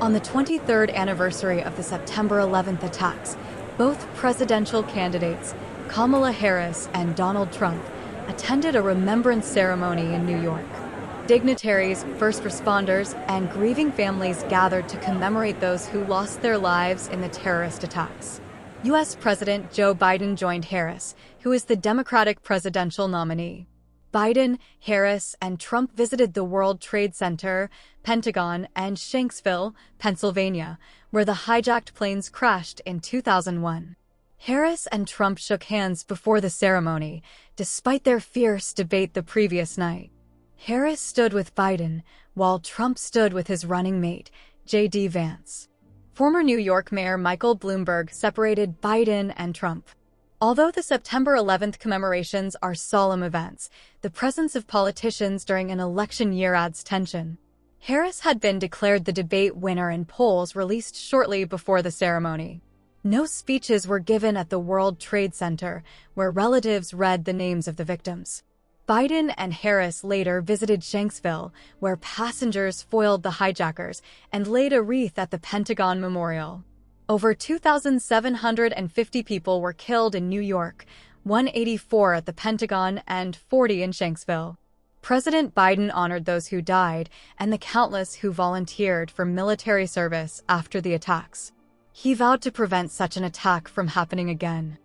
On the 23rd anniversary of the September 11th attacks, both presidential candidates, Kamala Harris and Donald Trump, attended a remembrance ceremony in New York. Dignitaries, first responders, and grieving families gathered to commemorate those who lost their lives in the terrorist attacks. U.S. President Joe Biden joined Harris, who is the Democratic presidential nominee. Biden, Harris, and Trump visited the World Trade Center, Pentagon, and Shanksville, Pennsylvania, where the hijacked planes crashed in 2001. Harris and Trump shook hands before the ceremony, despite their fierce debate the previous night. Harris stood with Biden, while Trump stood with his running mate, J.D. Vance. Former New York Mayor Michael Bloomberg separated Biden and Trump. Although the September 11th commemorations are solemn events, the presence of politicians during an election year adds tension. Harris had been declared the debate winner in polls released shortly before the ceremony. No speeches were given at the World Trade Center, where relatives read the names of the victims. Biden and Harris later visited Shanksville, where passengers foiled the hijackers and laid a wreath at the Pentagon Memorial. Over 2,750 people were killed in New York, 184 at the Pentagon and 40 in Shanksville. President Biden honored those who died and the countless who volunteered for military service after the attacks. He vowed to prevent such an attack from happening again.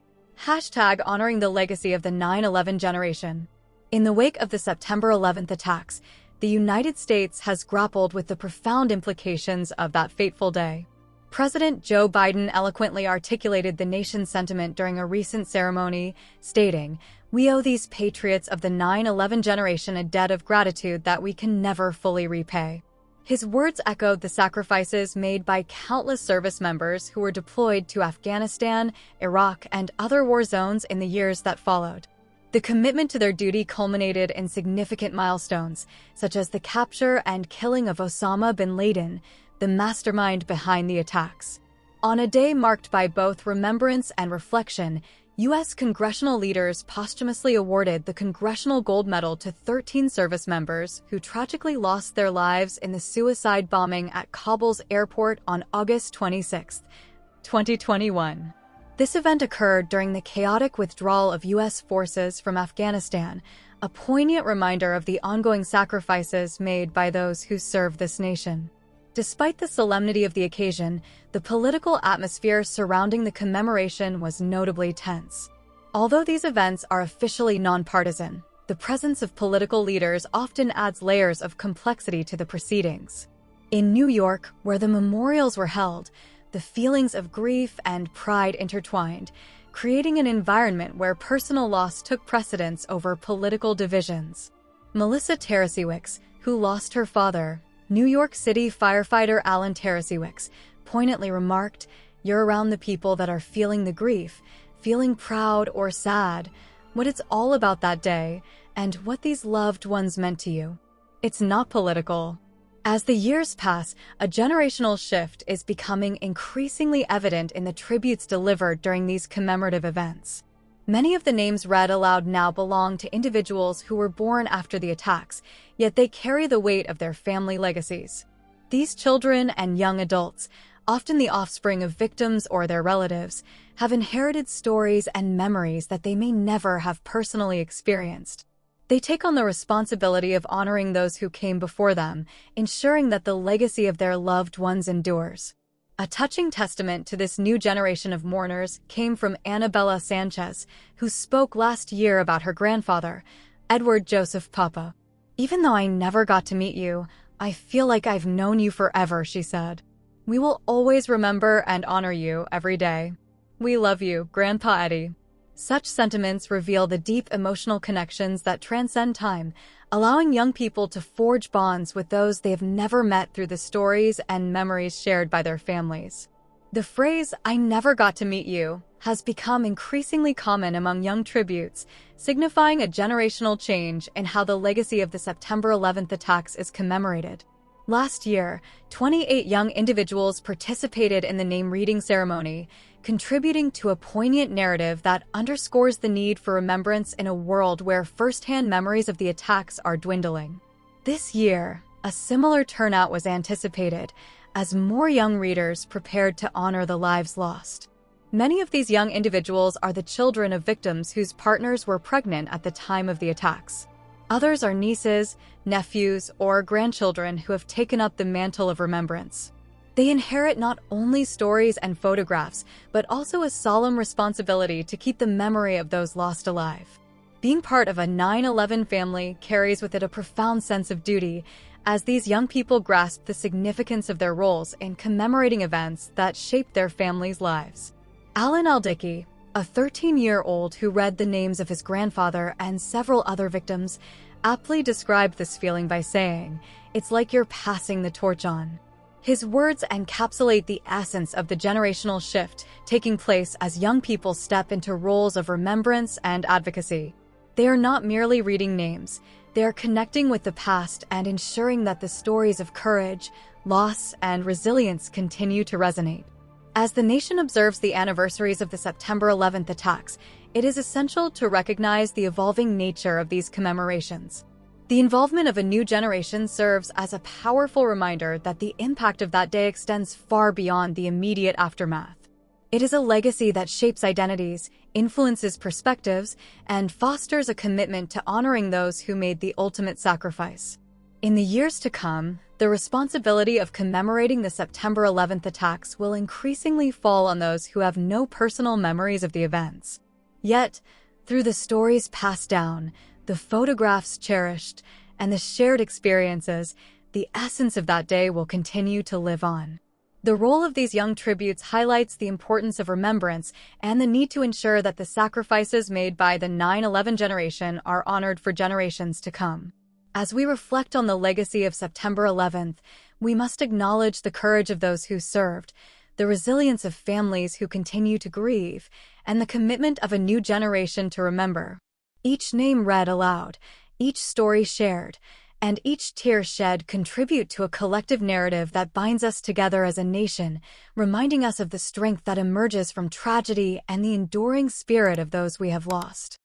#honoring the legacy of the 9/11 generation. In the wake of the September 11th attacks, the United States has grappled with the profound implications of that fateful day. President Joe Biden eloquently articulated the nation's sentiment during a recent ceremony, stating, "We owe these patriots of the 9/11 generation a debt of gratitude that we can never fully repay." His words echoed the sacrifices made by countless service members who were deployed to Afghanistan, Iraq, and other war zones in the years that followed. The commitment to their duty culminated in significant milestones, such as the capture and killing of Osama bin Laden, the mastermind behind the attacks. On a day marked by both remembrance and reflection, U.S. congressional leaders posthumously awarded the Congressional Gold Medal to 13 service members who tragically lost their lives in the suicide bombing at Kabul's airport on August 26, 2021. This event occurred during the chaotic withdrawal of U.S. forces from Afghanistan, a poignant reminder of the ongoing sacrifices made by those who serve this nation. Despite the solemnity of the occasion, the political atmosphere surrounding the commemoration was notably tense. Although these events are officially nonpartisan, the presence of political leaders often adds layers of complexity to the proceedings. In New York, where the memorials were held, the feelings of grief and pride intertwined, creating an environment where personal loss took precedence over political divisions. Melissa Tarasiewicz, who lost her father, New York City firefighter Alan Tarasiewicz, poignantly remarked, "You're around the people that are feeling the grief, feeling proud or sad, what it's all about that day, and what these loved ones meant to you. It's not political." As the years pass, a generational shift is becoming increasingly evident in the tributes delivered during these commemorative events. Many of the names read aloud now belong to individuals who were born after the attacks, yet they carry the weight of their family legacies. These children and young adults, often the offspring of victims or their relatives, have inherited stories and memories that they may never have personally experienced. They take on the responsibility of honoring those who came before them, ensuring that the legacy of their loved ones endures. A touching testament to this new generation of mourners came from Annabella Sanchez, who spoke last year about her grandfather, Edward Joseph Papa. "Even though I never got to meet you, I feel like I've known you forever," she said. "We will always remember and honor you every day. We love you, Grandpa Eddie." Such sentiments reveal the deep emotional connections that transcend time, allowing young people to forge bonds with those they have never met through the stories and memories shared by their families. The phrase, "I never got to meet you," has become increasingly common among young tributes, signifying a generational change in how the legacy of the September 11th attacks is commemorated. Last year, 28 young individuals participated in the name-reading ceremony, contributing to a poignant narrative that underscores the need for remembrance in a world where first-hand memories of the attacks are dwindling. This year, a similar turnout was anticipated, as more young readers prepared to honor the lives lost. Many of these young individuals are the children of victims whose partners were pregnant at the time of the attacks. Others are nieces, nephews, or grandchildren who have taken up the mantle of remembrance. They inherit not only stories and photographs, but also a solemn responsibility to keep the memory of those lost alive. Being part of a 9/11 family carries with it a profound sense of duty, as these young people grasp the significance of their roles in commemorating events that shaped their families' lives. Alan Aldicki, a 13-year-old who read the names of his grandfather and several other victims, aptly described this feeling by saying, "It's like you're passing the torch on." His words encapsulate the essence of the generational shift taking place as young people step into roles of remembrance and advocacy. They are not merely reading names, they are connecting with the past and ensuring that the stories of courage, loss, and resilience continue to resonate. As the nation observes the anniversaries of the September 11th attacks, it is essential to recognize the evolving nature of these commemorations. The involvement of a new generation serves as a powerful reminder that the impact of that day extends far beyond the immediate aftermath. It is a legacy that shapes identities, influences perspectives, and fosters a commitment to honoring those who made the ultimate sacrifice. In the years to come, the responsibility of commemorating the September 11th attacks will increasingly fall on those who have no personal memories of the events. Yet, through the stories passed down, the photographs cherished, and the shared experiences, the essence of that day will continue to live on. The role of these young tributes highlights the importance of remembrance and the need to ensure that the sacrifices made by the 9/11 generation are honored for generations to come. As we reflect on the legacy of September 11th, we must acknowledge the courage of those who served, the resilience of families who continue to grieve, and the commitment of a new generation to remember. Each name read aloud, each story shared, and each tear shed contribute to a collective narrative that binds us together as a nation, reminding us of the strength that emerges from tragedy and the enduring spirit of those we have lost.